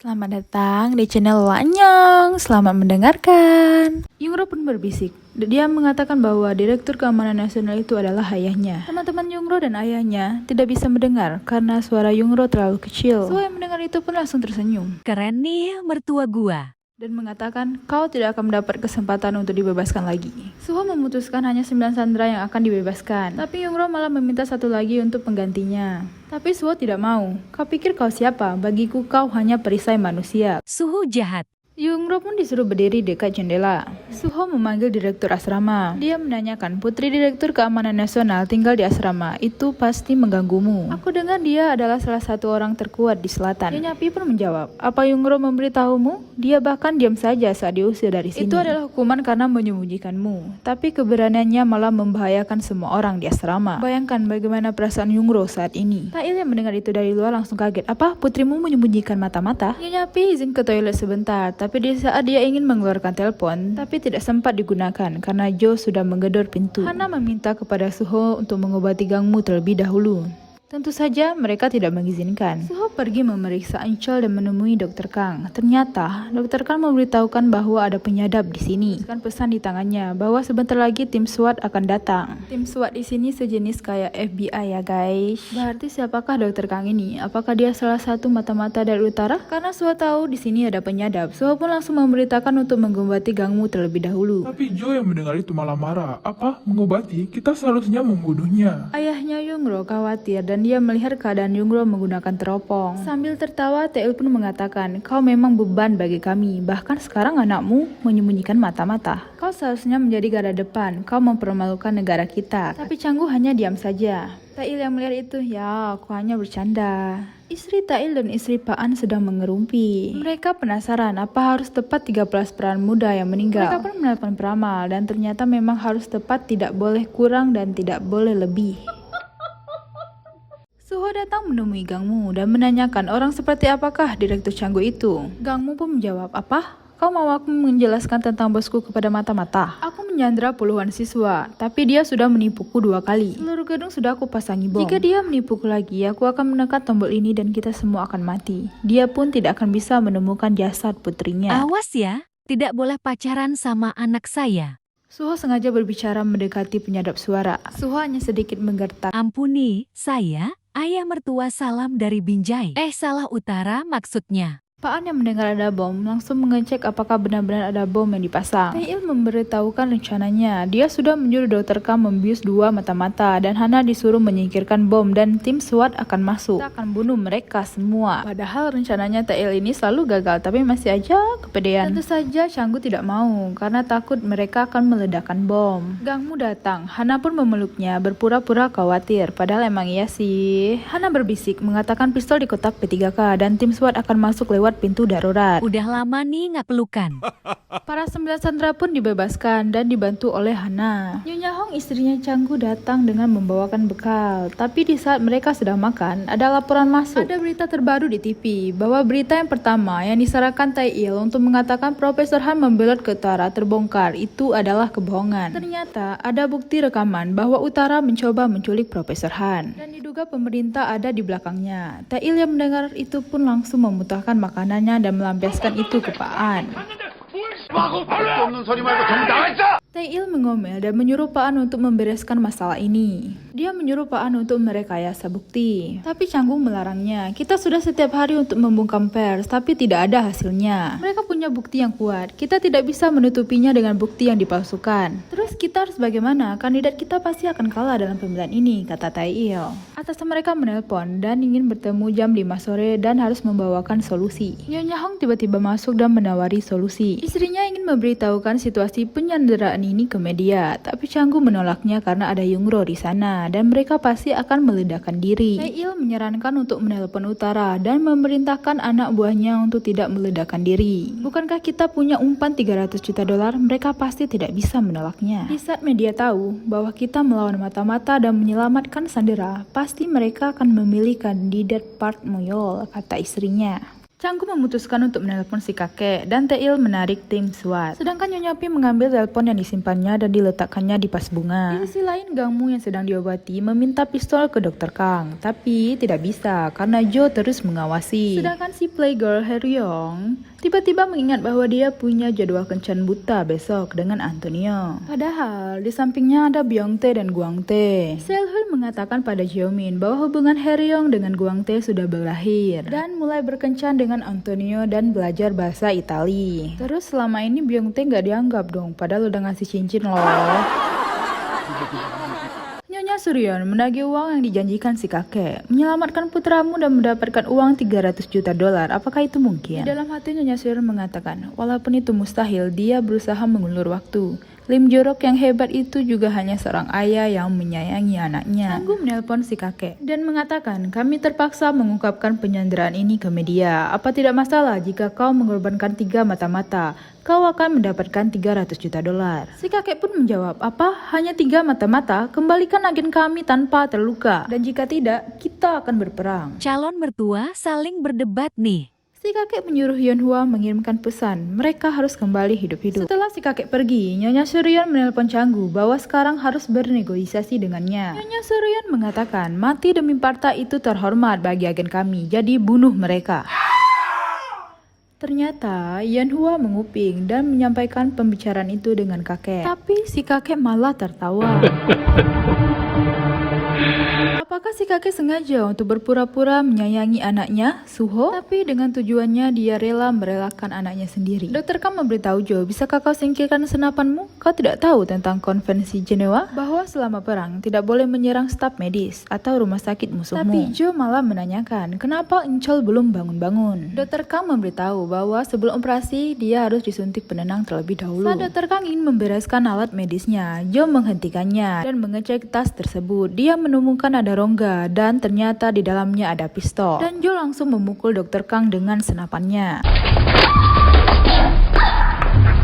Selamat datang di channel Wanyong. Selamat mendengarkan. Yungro pun berbisik. Dia mengatakan bahwa Direktur Keamanan Nasional itu adalah ayahnya. Teman-teman Yungro dan ayahnya tidak bisa mendengar karena suara Yungro terlalu kecil. Suho yang mendengar itu pun langsung tersenyum. Keren nih mertua gua. Dan mengatakan, kau tidak akan mendapat kesempatan untuk dibebaskan lagi. Suho memutuskan hanya 9 sandera yang akan dibebaskan. Tapi Yungro malah meminta satu lagi untuk penggantinya. Tapi Suho tidak mau. Kau pikir kau siapa? Bagiku kau hanya perisai manusia. Suhu jahat. Yungro pun disuruh berdiri dekat jendela. Suho memanggil direktur asrama. Dia menanyakan, putri direktur keamanan nasional tinggal di asrama. Itu pasti mengganggumu. Aku dengar dia adalah salah satu orang terkuat di selatan. Nyonya Pi pun menjawab, apa Yungro memberitahumu? Dia bahkan diam saja saat diusir dari sini. Itu adalah hukuman karena menyembunyikanmu. Tapi keberaniannya malah membahayakan semua orang di asrama. Bayangkan bagaimana perasaan Yungro saat ini. Tail yang mendengar itu dari luar langsung kaget. Apa? Putrimu menyembunyikan mata-mata? Nyonya Pi izin ke toilet sebentar. Tapi di saat dia ingin mengeluarkan telepon, tapi tidak sempat digunakan karena Joe sudah menggedor pintu. Hana meminta kepada Suho untuk mengobati gangmu terlebih dahulu. Tentu saja mereka tidak mengizinkan. Suho pergi memeriksa Ancol dan menemui Dr. Kang. Ternyata Dr. Kang memberitahukan bahwa ada penyadap di sini. Kan pesan di tangannya bahwa sebentar lagi tim SWAT akan datang. Tim SWAT di sini sejenis kayak FBI ya guys. Berarti siapakah Dr. Kang ini? Apakah dia salah satu mata-mata dari utara? Karena Suho tahu di sini ada penyadap. Suho pun langsung memberitakan untuk mengobati gangmu terlebih dahulu. Tapi Joe yang mendengar itu malah marah. Apa? Mengobati? Kita seharusnya membunuhnya. Ayahnya Yungro khawatir dan dia melihat keadaan Yungro menggunakan teropong. Sambil tertawa, Tail pun mengatakan, kau memang beban bagi kami. Bahkan sekarang anakmu menyembunyikan mata-mata. Kau seharusnya menjadi garda depan. Kau mempermalukan negara kita. Tapi Canggu hanya diam saja. Tail yang melihat itu, ya aku hanya bercanda. Istri Tail dan istri Paan sedang mengerumpi. Mereka penasaran apa harus tepat 13 peran muda yang meninggal. Mereka pun menelpon peramal dan ternyata memang harus tepat, tidak boleh kurang dan tidak boleh lebih. Suho datang menemui Gangmu dan menanyakan orang seperti apakah Direktur Canggu itu. Gangmu pun menjawab, apa? Kau mau aku menjelaskan tentang bosku kepada mata-mata? Aku menyandra puluhan siswa, tapi dia sudah menipuku 2 kali. Seluruh gedung sudah aku pasangi bom. Jika dia menipuku lagi, aku akan menekan tombol ini dan kita semua akan mati. Dia pun tidak akan bisa menemukan jasad putrinya. Awas ya, tidak boleh pacaran sama anak saya. Suho sengaja berbicara mendekati penyadap suara. Suho hanya sedikit menggertak. Ampuni, saya, ayah mertua salam dari Binjai. Salah utara maksudnya. Paan yang mendengar ada bom langsung mengecek apakah benar-benar ada bom yang dipasang. Tail memberitahukan rencananya. Dia sudah menyuruh Dr. Kam membius 2 mata-mata dan Hana disuruh menyingkirkan bom dan tim SWAT akan masuk. Kita akan bunuh mereka semua. Padahal rencananya Tail ini selalu gagal tapi masih aja kepedean. Tentu saja Canggu tidak mau karena takut mereka akan meledakkan bom. Gangmu datang. Hana pun memeluknya berpura-pura khawatir. Padahal emang iya sih. Hana berbisik mengatakan pistol di kotak P3K dan tim SWAT akan masuk lewat pintu darurat. Udah lama nih nggak pelukan. Para 9 sandera pun dibebaskan dan dibantu oleh Hana. Nyonya Hong istrinya Canggu datang dengan membawakan bekal. Tapi di saat mereka sedang makan, ada laporan masuk. Ada berita terbaru di TV bahwa berita yang pertama yang disarankan Tail untuk mengatakan Profesor Han membelot ke utara terbongkar itu adalah kebohongan. Ternyata ada bukti rekaman bahwa utara mencoba menculik Profesor Han dan diduga pemerintah ada di belakangnya. Tail yang mendengar itu pun langsung memuntahkan makanannya dan melampiaskan itu ke Paan. Tail mengomel dan menyuruh Paan untuk membereskan masalah ini. Dia menyuruh Paan untuk merekayasa bukti. Tapi Canggu melarangnya. Kita sudah setiap hari untuk membungkam pers, tapi tidak ada hasilnya. Mereka punya bukti yang kuat. Kita tidak bisa menutupinya dengan bukti yang dipalsukan. Terus kita harus bagaimana? Kandidat kita pasti akan kalah dalam pemilihan ini, kata Tail. Atas mereka menelpon dan ingin bertemu jam 5 sore dan harus membawakan solusi. Nyonya Hong tiba-tiba masuk dan menawari solusi. Istrinya ingin memberitahukan situasi penyanderaan ini ke media, tapi Canggu menolaknya karena ada Yungro di sana dan mereka pasti akan meledakkan diri. Tail menyarankan untuk menelpon utara dan memerintahkan anak buahnya untuk tidak meledakkan diri. Bukankah kita punya umpan 300 juta dolar? Mereka pasti tidak bisa menolaknya. Di saat media tahu bahwa kita melawan mata-mata dan menyelamatkan sandera, pasti mereka akan memilih kandidat Park Moyol, kata istrinya. Changgu memutuskan untuk menelpon si kakek dan Taeil menarik tim SWAT. Sedangkan Nyonya Pim mengambil telepon yang disimpannya dan diletakkannya di vas bunga. Di sisi lain, Gangmu yang sedang diobati meminta pistol ke Dr. Kang, tapi tidak bisa karena Jo terus mengawasi. Sedangkan si playgirl Haeryong tiba-tiba mengingat bahwa dia punya jadwal kencan buta besok dengan Antonio. Padahal di sampingnya ada Byung-tae dan Gwang-tae. Sehun mengatakan pada Jeomin bahwa hubungan Haeryong dengan Gwang-tae sudah berakhir dan mulai berkencan dengan Antonio dan belajar bahasa Itali. Terus selama ini Byung-tae nggak dianggap dong, padahal udah ngasih cincin loh. Nyonya Suryeon menagih uang yang dijanjikan si kakek, menyelamatkan putramu dan mendapatkan uang 300 juta dolar. Apakah itu mungkin? Di dalam hati Nyonya Suryeon mengatakan, walaupun itu mustahil, dia berusaha mengulur waktu. Lim Jorok yang hebat itu juga hanya seorang ayah yang menyayangi anaknya. Changgu menelpon si kakek dan mengatakan, kami terpaksa mengungkapkan penyanderaan ini ke media. Apa tidak masalah jika kau mengorbankan 3 mata-mata? Kau akan mendapatkan 300 juta dolar. Si kakek pun menjawab, apa? Hanya 3 mata-mata? Kembalikan agen kami tanpa terluka. Dan jika tidak, kita akan berperang. Calon mertua saling berdebat nih. Si kakek menyuruh Yeonhwa mengirimkan pesan, mereka harus kembali hidup-hidup. Setelah si kakek pergi, Nyonya Suryeon menelpon Changgu bahwa sekarang harus bernegosiasi dengannya. Nyonya Suryeon mengatakan, mati demi partai itu terhormat bagi agen kami, jadi bunuh mereka. Ternyata Yeonhwa menguping dan menyampaikan pembicaraan itu dengan kakek. Tapi si kakek malah tertawa. Apakah si kakek sengaja untuk berpura-pura menyayangi anaknya, Suho? Tapi dengan tujuannya dia rela merelakan anaknya sendiri. Dr. Kang memberitahu Jo, bisakah kau singkirkan senapanmu? Kau tidak tahu tentang konvensi Jenewa? Bahwa selama perang tidak boleh menyerang staf medis atau rumah sakit musuhmu. Tapi Jo malah menanyakan, kenapa Eunchol belum bangun-bangun? Dr. Kang memberitahu bahwa sebelum operasi dia harus disuntik penenang terlebih dahulu. Saat Dr. Kang ingin membereskan alat medisnya, Jo menghentikannya dan mengecek tas tersebut. Dia menemukan ada rongga dan ternyata di dalamnya ada pistol. Dan Jo langsung memukul Dr. Kang dengan senapannya.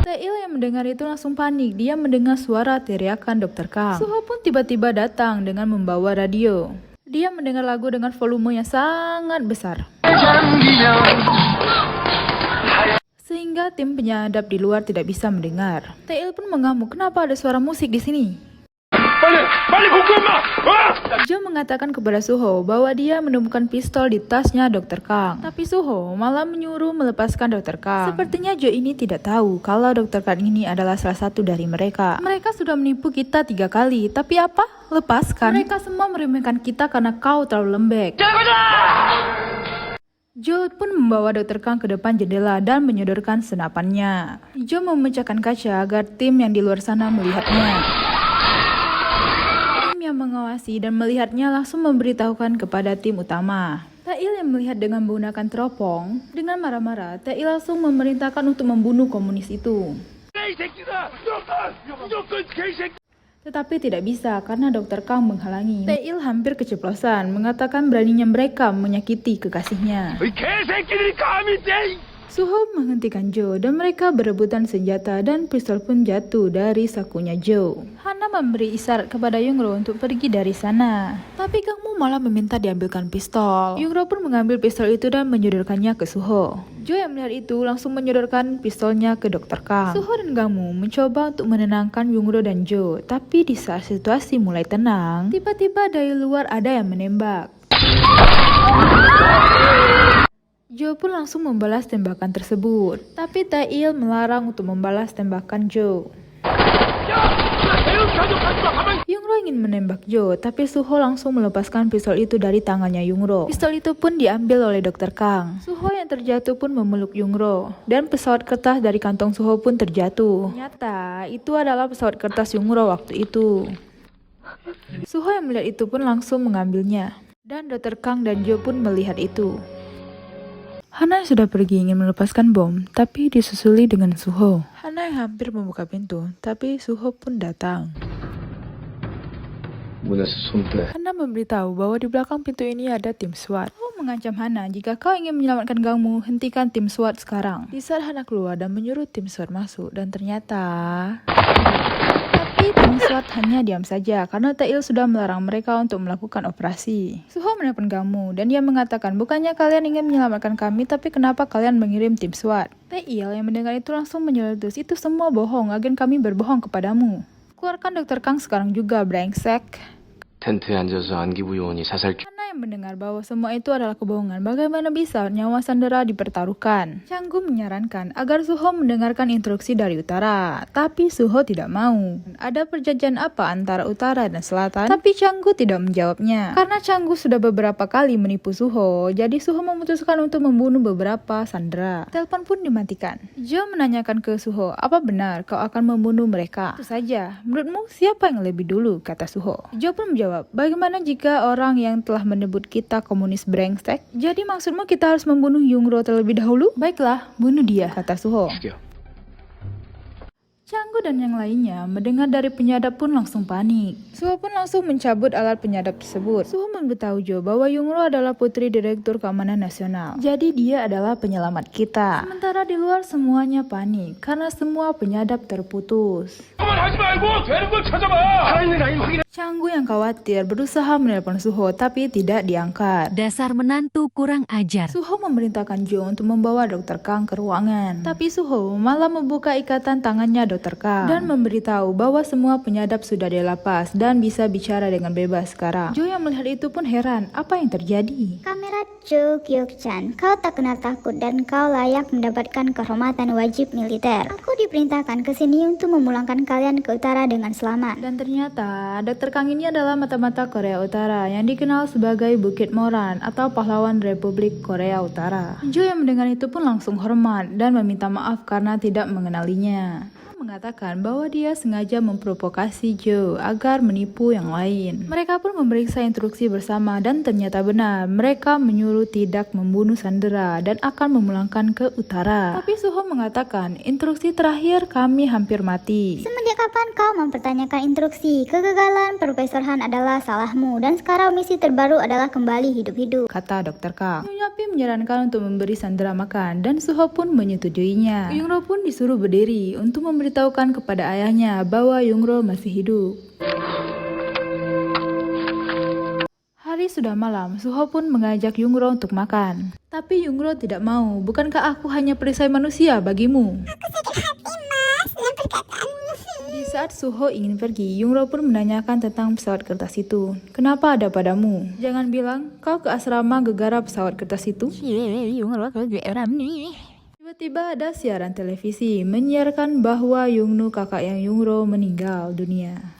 Taeil yang mendengar itu langsung panik. Dia mendengar suara teriakan Dr. Kang. Suho pun tiba-tiba datang dengan membawa radio. Dia mendengar lagu dengan volume yang sangat besar. Sehingga tim penyadap di luar tidak bisa mendengar. Taeil pun mengamuk, kenapa ada suara musik di sini? Jo mengatakan kepada Suho bahwa dia menemukan pistol di tasnya Dr. Kang. Tapi Suho malah menyuruh melepaskan Dr. Kang. Sepertinya Jo ini tidak tahu kalau Dr. Kang ini adalah salah satu dari mereka. Mereka sudah menipu kita 3 kali, tapi apa? Lepaskan. Mereka semua meremehkan kita karena kau terlalu lembek. Jo pun membawa Dr. Kang ke depan jendela dan menyodorkan senapannya. Jo memecahkan kaca agar tim yang di luar sana melihatnya. Yang mengawasi dan melihatnya langsung memberitahukan kepada tim utama. Taeil yang melihat dengan menggunakan teropong, dengan marah-marah, Taeil langsung memerintahkan untuk membunuh komunis itu. Tetapi tidak bisa karena Dr. Kang menghalangi. Taeil hampir keceplosan, mengatakan beraninya mereka menyakiti kekasihnya. Suho menghentikan Jo dan mereka berebutan senjata dan pistol pun jatuh dari sakunya Jo. Hana memberi isyarat kepada Yungro untuk pergi dari sana. Tapi Gangmu malah meminta diambilkan pistol. Yungro pun mengambil pistol itu dan menyodorkannya ke Suho. Jo yang melihat itu langsung menyodorkan pistolnya ke Dr. Kang. Suho dan Gangmu mencoba untuk menenangkan Yungro dan Jo. Tapi di saat situasi mulai tenang, tiba-tiba dari luar ada yang menembak. Jo pun langsung membalas tembakan tersebut. Tapi Taeil melarang untuk membalas tembakan Jo. Yungro ingin menembak Jo, tapi Suho langsung melepaskan pistol itu dari tangannya Yungro. Pistol itu pun diambil oleh Dr. Kang. Suho yang terjatuh pun memeluk Yungro. Dan pesawat kertas dari kantong Suho pun terjatuh. Ternyata itu adalah pesawat kertas Yungro waktu itu. Suho yang melihat itu pun langsung mengambilnya. Dan Dr. Kang dan Jo pun melihat itu. Hana yang sudah pergi ingin melepaskan bom, tapi disusuli dengan Suho. Hana yang hampir membuka pintu, tapi Suho pun datang. Hana memberitahu bahwa di belakang pintu ini ada tim SWAT. Suho mengancam Hana, jika kau ingin menyelamatkan Gangmu, hentikan tim SWAT sekarang. Di saat Hana keluar dan menyuruh tim SWAT masuk, dan ternyata... Tapi Tapi tim SWAT hanya diam saja karena Tail sudah melarang mereka untuk melakukan operasi. Suho menelpon Gamu dan dia mengatakan, bukannya kalian ingin menyelamatkan kami, tapi kenapa kalian mengirim tim SWAT? Tail yang mendengar itu langsung menyeletus, itu semua bohong, agen kami berbohong kepadamu. Keluarkan Dr. Kang sekarang juga, brengsek. 텐트에 앉아서 안기부 요원이 사살 Karena yang mendengar bahwa semua itu adalah kebohongan, bagaimana bisa nyawa Sandera dipertaruhkan? Canggu menyarankan agar Suho mendengarkan instruksi dari utara, tapi Suho tidak mau. Ada perjanjian apa antara utara dan selatan? Tapi Canggu tidak menjawabnya. Karena Canggu sudah beberapa kali menipu Suho, jadi Suho memutuskan untuk membunuh beberapa Sandera. Telepon pun dimatikan. Jo menanyakan ke Suho, apa benar kau akan membunuh mereka? Itu saja, menurutmu siapa yang lebih dulu? Kata Suho. Jo pun menjawab, bagaimana jika orang yang telah menyebut kita komunis brengsek? Jadi maksudmu kita harus membunuh Yungro terlebih dahulu? Baiklah, bunuh dia, kata Suho. 죽여. Canggu dan yang lainnya mendengar dari penyadap pun langsung panik. Suho pun langsung mencabut alat penyadap tersebut. Suho memberitahu Jo bahwa Yungro adalah putri Direktur Keamanan Nasional. Jadi dia adalah penyelamat kita. Sementara di luar semuanya panik karena semua penyadap terputus. Canggu yang khawatir berusaha menelpon Suho tapi tidak diangkat. Dasar menantu kurang ajar. Suho memerintahkan Jo untuk membawa Dr. Kang ke ruangan. Tapi Suho malah membuka ikatan tangannya Dr. Kang dan memberitahu bahwa semua penyadap sudah dilepas dan bisa bicara dengan bebas sekarang. Jo yang melihat itu pun heran, apa yang terjadi? Kamera Jo Gyok-chan, kau tak kenal takut dan kau layak mendapatkan kehormatan wajib militer. Aku diperintahkan ke sini untuk memulangkan kalian ke utara dengan selamat. Dan ternyata Dr. Kang ini adalah mata-mata Korea Utara yang dikenal sebagai Bukit Moran atau pahlawan Republik Korea Utara. Jo yang mendengar itu pun langsung hormat dan meminta maaf karena tidak mengenalinya. Mengatakan bahwa dia sengaja memprovokasi Jo agar menipu yang lain. Mereka pun memeriksa instruksi bersama dan ternyata benar, mereka menyuruh tidak membunuh Sandera dan akan memulangkan ke utara. Tapi Suho mengatakan, instruksi terakhir kami hampir mati. Semenjak kapan kau mempertanyakan instruksi? Kegagalan Profesor Han adalah salahmu dan sekarang misi terbaru adalah kembali hidup-hidup, kata Dr. Kang. Nyonya Pi menyarankan untuk memberi Sandera makan dan Suho pun menyetujuinya. Yungro pun disuruh berdiri untuk memberitahukan kepada ayahnya bahwa Yungro masih hidup. Hari sudah malam, Suho pun mengajak Yungro untuk makan. Tapi Yungro tidak mau, bukankah aku hanya perisai manusia bagimu? Di saat Suho ingin pergi, Yungro pun menanyakan tentang pesawat kertas itu. Kenapa ada padamu? Jangan bilang kau ke asrama gegara pesawat kertas itu. Tiba-tiba ada siaran televisi menyiarkan bahwa Yungnu kakak yang Yungro meninggal dunia.